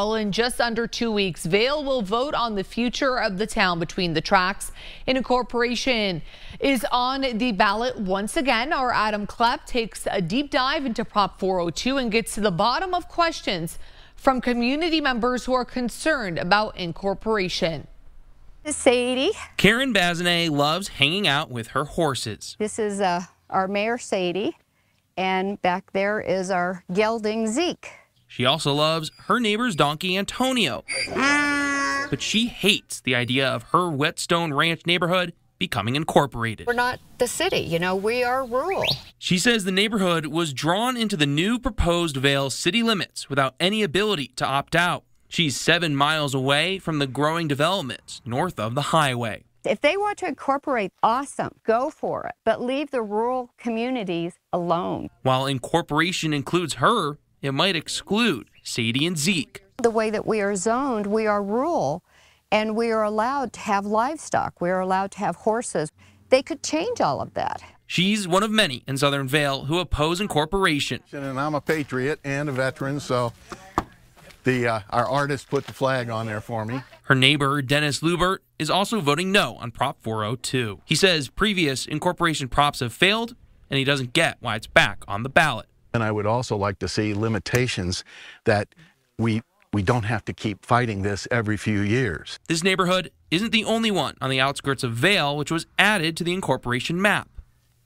Well, in just under 2 weeks, Vail will vote on the future of the town between the tracks. Incorporation is on the ballot once again. Our Adam Klepp takes a deep dive into Prop 402 and gets to the bottom of questions from community members who are concerned about incorporation. This is Sadie. Karen Bazinet loves hanging out with her horses. This is our mare Sadie, and back there is our gelding Zeke. She also loves her neighbor's donkey Antonio. But she hates the idea of her Whetstone Ranch neighborhood becoming incorporated. We're not the city, you know, we are rural. She says the neighborhood was drawn into the new proposed Vail city limits without any ability to opt out. She's 7 miles away from the growing developments north of the highway. If they want to incorporate, awesome, go for it, but leave the rural communities alone. While incorporation includes her, it might exclude Sadie and Zeke. The way that we are zoned, we are rural, and we are allowed to have livestock. We are allowed to have horses. They could change all of that. She's one of many in Southern Vail who oppose incorporation. And I'm a patriot and a veteran, so our artist put the flag on there for me. Her neighbor, Dennis Lubert, is also voting no on Prop 402. He says previous incorporation props have failed, and he doesn't get why it's back on the ballot. And I would also like to see limitations that we don't have to keep fighting this every few years. This neighborhood isn't the only one on the outskirts of Vail, which was added to the incorporation map.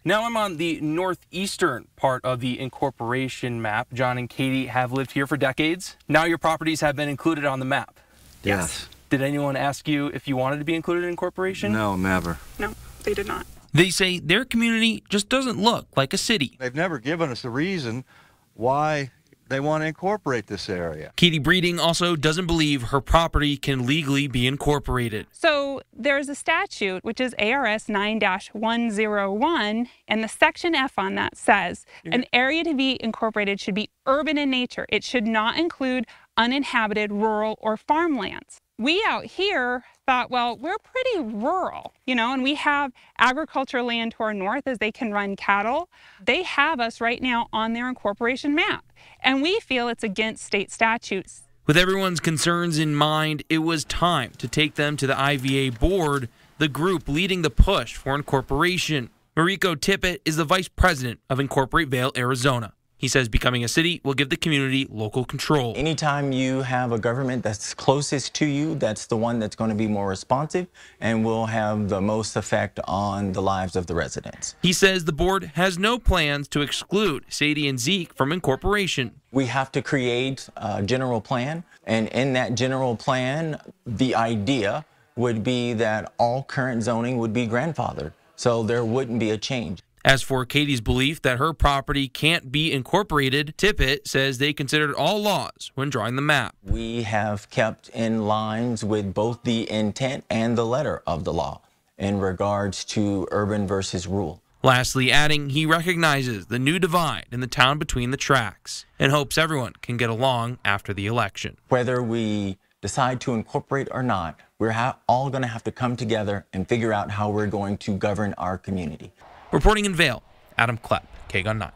Now I'm on the northeastern part of the incorporation map. John and Katie have lived here for decades. Now your properties have been included on the map. Yes. Did anyone ask you if you wanted to be included in incorporation? No, never. No, they did not. They say their community just doesn't look like a city. They've never given us a reason why they want to incorporate this area. Katie Breeding also doesn't believe her property can legally be incorporated. So there's a statute, which is ARS 9-101, and the section F on that says an area to be incorporated should be urban in nature. It should not include uninhabited rural or farmlands. We out here thought, well, we're pretty rural, you know, and we have agricultural land to our north as they can run cattle. They have us right now on their incorporation map, and we feel it's against state statutes. With everyone's concerns in mind, it was time to take them to the IVA board, the group leading the push for incorporation. Mariko Tippett is the vice president of Incorporate Vail, Arizona. He says becoming a city will give the community local control. Anytime you have a government that's closest to you, that's the one that's going to be more responsive and will have the most effect on the lives of the residents. He says the board has no plans to exclude Sadie and Zeke from incorporation. We have to create a general plan, and in that general plan, the idea would be that all current zoning would be grandfathered, so there wouldn't be a change. As for Katie's belief that her property can't be incorporated, Tippett says they considered all laws when drawing the map. We have kept in lines with both the intent and the letter of the law in regards to urban versus rural. Lastly, adding he recognizes the new divide in the town between the tracks and hopes everyone can get along after the election. Whether we decide to incorporate or not, we're all going to have to come together and figure out how we're going to govern our community. Reporting in Vail, Adam Klepp, KGUN 9.